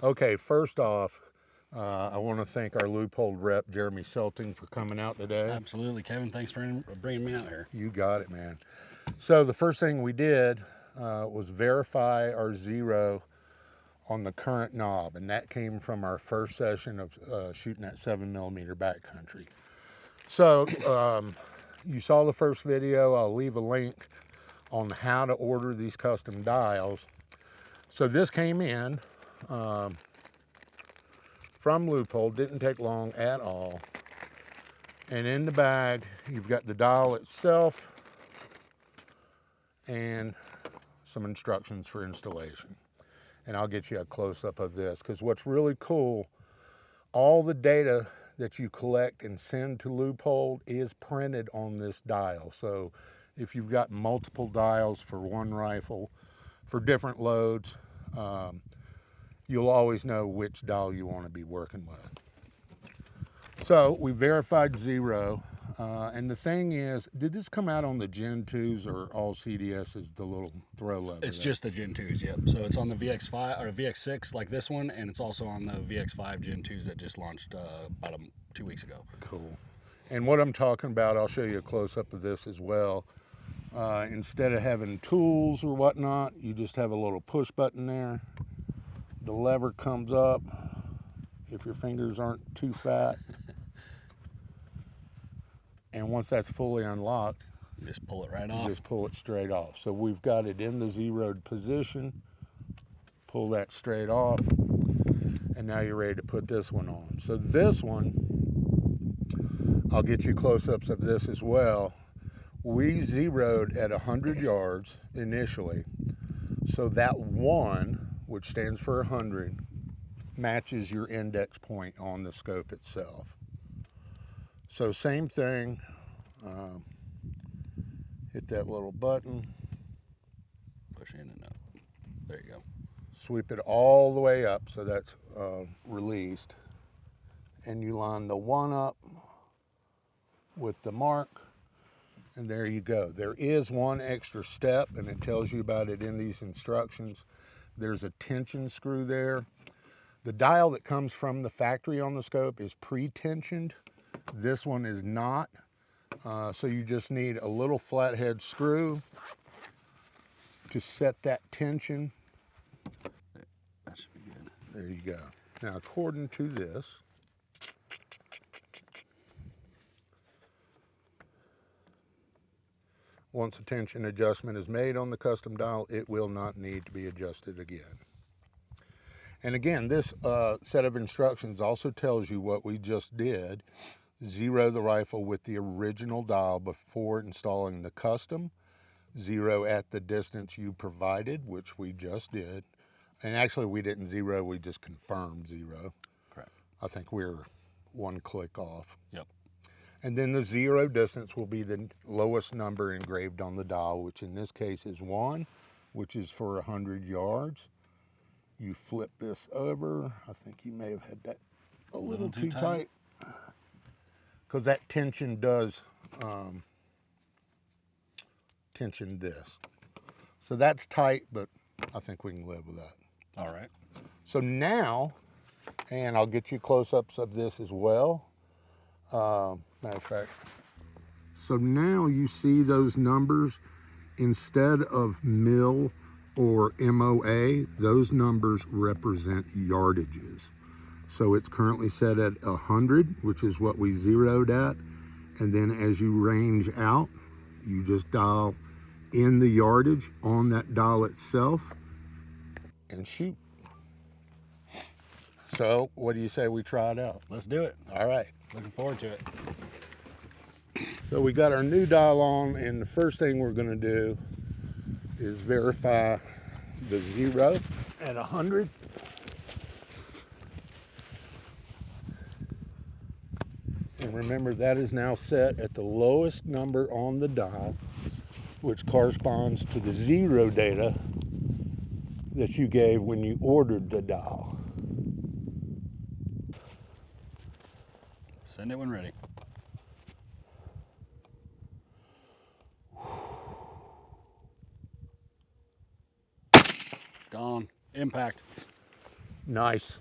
Okay, first off, I want to thank our Leupold rep, Jeremy Selting, for coming out today. Absolutely, Kevin. Thanks for bringing me out here. You got it, man. So the first thing we did was verify our XERO on the current knob, and that came from our first session of shooting that 7mm backcountry. So you saw the first video. I'll leave a link on how to order these custom dials. So this came in from Leupold, didn't take long at all. And in the bag, you've got the dial itself and some instructions for installation. And I'll get you a close-up of this, because what's really cool, all the data that you collect and send to Leupold is printed on this dial. So if you've got multiple dials for one rifle, for different loads, you'll always know which dial you want to be working with. So we verified XERO, and the thing is, did this come out on the Gen 2s or all CDSs, the little throw lever? It's just the Gen 2s, yep. So it's on the VX5 or VX6 like this one, and it's also on the VX5 Gen 2s that just launched about 2 weeks ago. Cool. And what I'm talking about, I'll show you a close-up of this as well. Instead of having tools or whatnot, you just have a little push button there. The lever comes up if your fingers aren't too fat. And once that's fully unlocked, you just pull it right off. Just pull it straight off. So we've got it in the XERO'd position. Pull that straight off. And now you're ready to put this one on. So this one, I'll get you close-ups of this as well. We XERO'd at 100 yards initially. So that 1, which stands for 100, matches your index point on the scope itself. So same thing, hit that little button. Push in and up. There you go. Sweep it all the way up so that's released. And you line the 1 up with the mark, and there you go. There is one extra step, and it tells you about it in these instructions. There's a tension screw there. The dial that comes from the factory on the scope is pre-tensioned. This one is not, so you just need a little flathead screw to set that tension. That should be good. There you go. Now, according to this, once a tension adjustment is made on the custom dial, it will not need to be adjusted again. And again, this set of instructions also tells you what we just did. XERO the rifle with the original dial before installing the custom. XERO at the distance you provided, which we just did. And actually we didn't XERO, we just confirmed XERO. Correct. I think we're 1 click off. Yep. And then the XERO distance will be the lowest number engraved on the dial, which in this case is 1, which is for 100 yards. You flip this over. I think you may have had that a little too tight. Because that tension does tension this. So that's tight, but I think we can live with that. All right. So now, and I'll get you close-ups of this as well. Matter of fact. So now you see those numbers. Instead of mil or MOA, those numbers represent yardages. So it's currently set at 100, which is what we XERO'd at. And then as you range out, you just dial in the yardage on that dial itself and shoot. So what do you say we try it out? Let's do it. All right. Looking forward to it. So we got our new dial on, and the first thing we're going to do is verify the XERO at 100. And remember, that is now set at the lowest number on the dial, which corresponds to the XERO data that you gave when you ordered the dial. Send it when ready. Gone. Impact. Nice.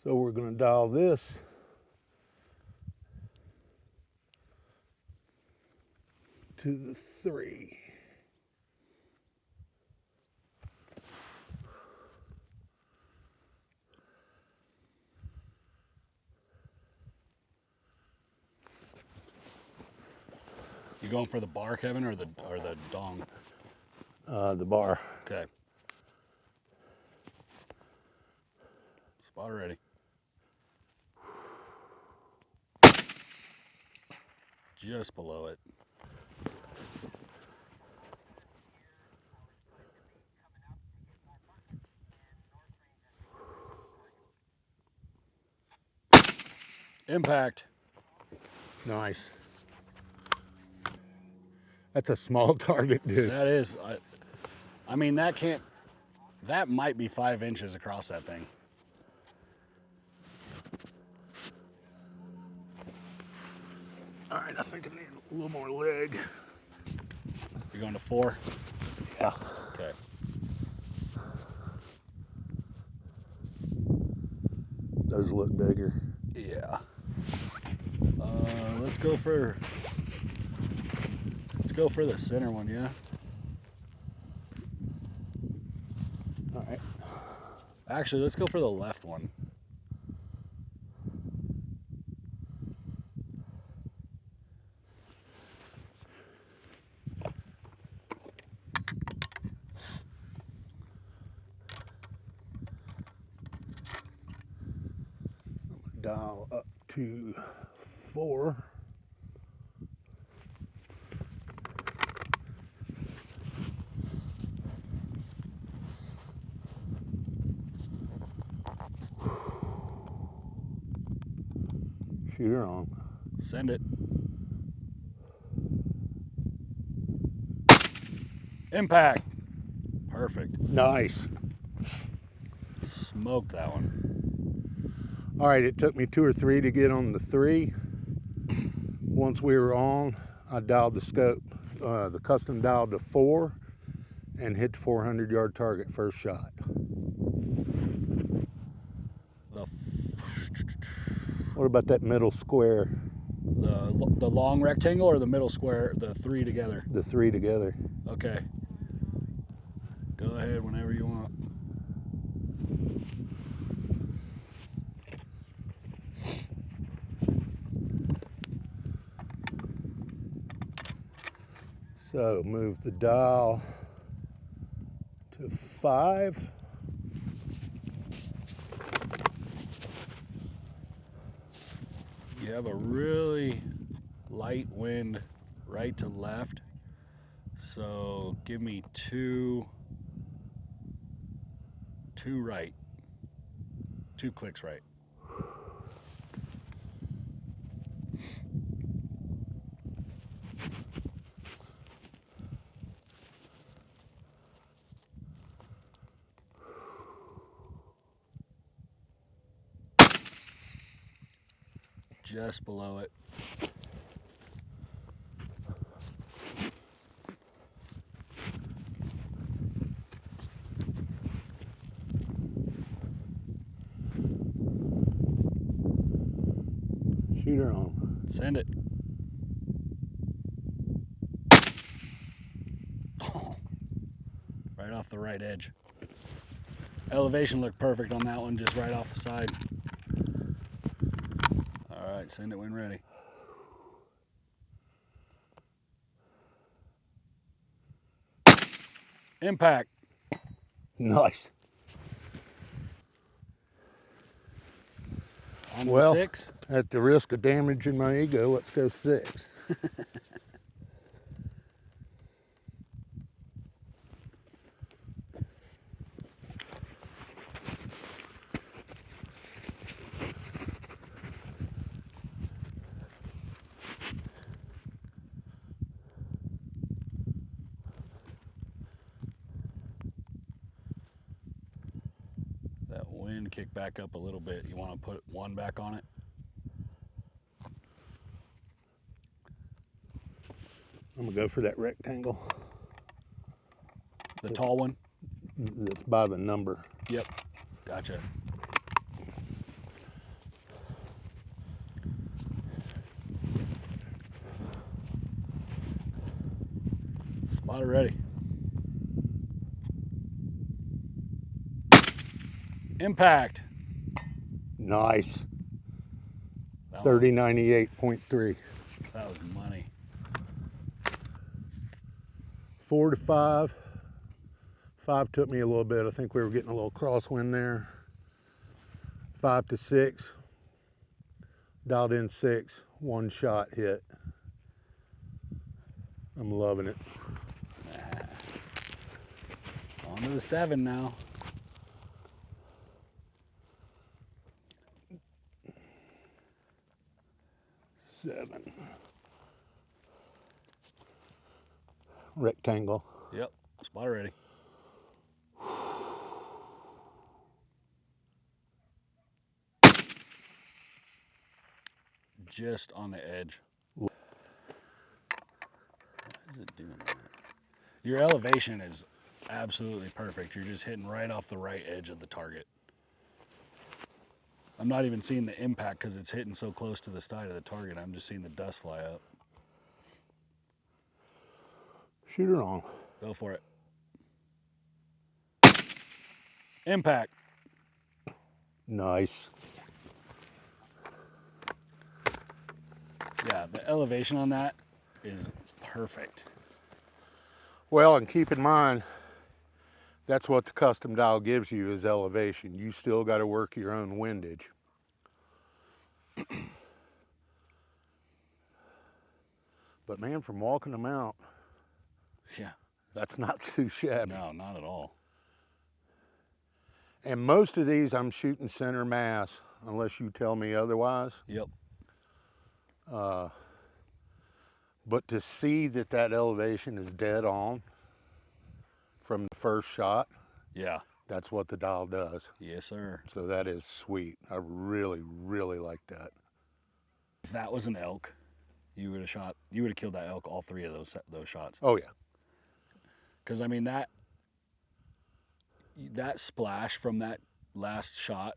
So we're going to dial this to the 3. You going for the bar, Kevin, or the dong? The bar. Okay. Spotter ready. Just below it. Impact. Nice. That's a small target, dude. That is. I mean, that might be 5 inches across that thing. All right, I think I need a little more leg. You're going to 4? Yeah. Okay. Those look bigger. Yeah. Let's go for the center one, yeah? All right. Actually, let's go for the left one. Dial up to 4. Shooter on. Send it. Impact. Perfect. Nice. Smoked that one. All right, it took me 2 or 3 to get on the 3. Once we were on, I dialed the scope, the custom dial to 4 and hit the 400-yard target first shot. What about that middle square? The long rectangle or the middle square, the 3 together? The 3 together. Okay. Go ahead whenever you want. So move the dial to 5. You have a really light wind right to left. So give me 2 right. 2 clicks right. Just below it. Shooter on. Send it. Right off the right edge. Elevation looked perfect on that one, just right off the side. All right, send it when ready. Impact. Nice. On the Well, 6. at the risk of damaging my ego, let's go 6. That wind kicked back up a little bit. You want to put 1 back on it? I'm gonna go for that rectangle. The tall one? That's by the number. Yep. Gotcha. Spotter ready. Impact. Nice. That was, 3098.3. that was money. 4 to 5. 5 took me a little bit. I think we were getting a little crosswind there. 5 to 6. Dialed in 6. 1 shot hit. I'm loving it. On to the 7 now. Seven. Rectangle. Yep. Spotter ready. Just on the edge. Why is it doing that? Your elevation is absolutely perfect. You're just hitting right off the right edge of the target. I'm not even seeing the impact because it's hitting so close to the side of the target. I'm just seeing the dust fly up. Shoot her on. Go for it. Impact. Nice. Yeah, the elevation on that is perfect. Well, and keep in mind, that's what the custom dial gives you is elevation. You still got to work your own windage. But man, from walking them out, Yeah. that's not too shabby. No, not at all. And most of these I'm shooting center mass, unless you tell me otherwise. Yep. But to see that that elevation is dead on from the first shot, Yeah. that's what the dial does. Yes, sir. So that is sweet. I really, really like that. If that was an elk, you would have killed that elk all 3 of those shots. Oh yeah. Because I mean that splash from that last shot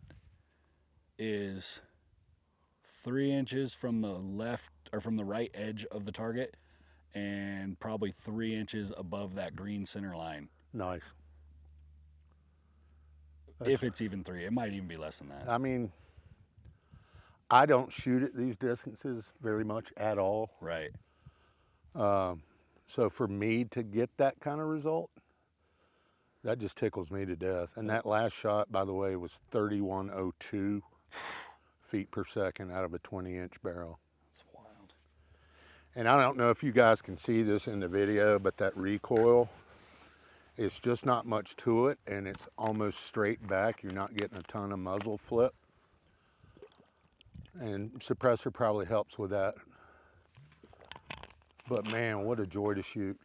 is 3 inches from the left or from the right edge of the target, and probably 3 inches above that green center line. Nice. If it's even 3, it might even be less than that. I mean, I don't shoot at these distances very much at all. Right. So for me to get that kind of result, that just tickles me to death. And that last shot, by the way, was 3102 feet per second out of a 20-inch barrel. That's wild. And I don't know if you guys can see this in the video, but that recoil, it's just not much to it, and it's almost straight back. You're not getting a ton of muzzle flip. And suppressor probably helps with that. But man, what a joy to shoot.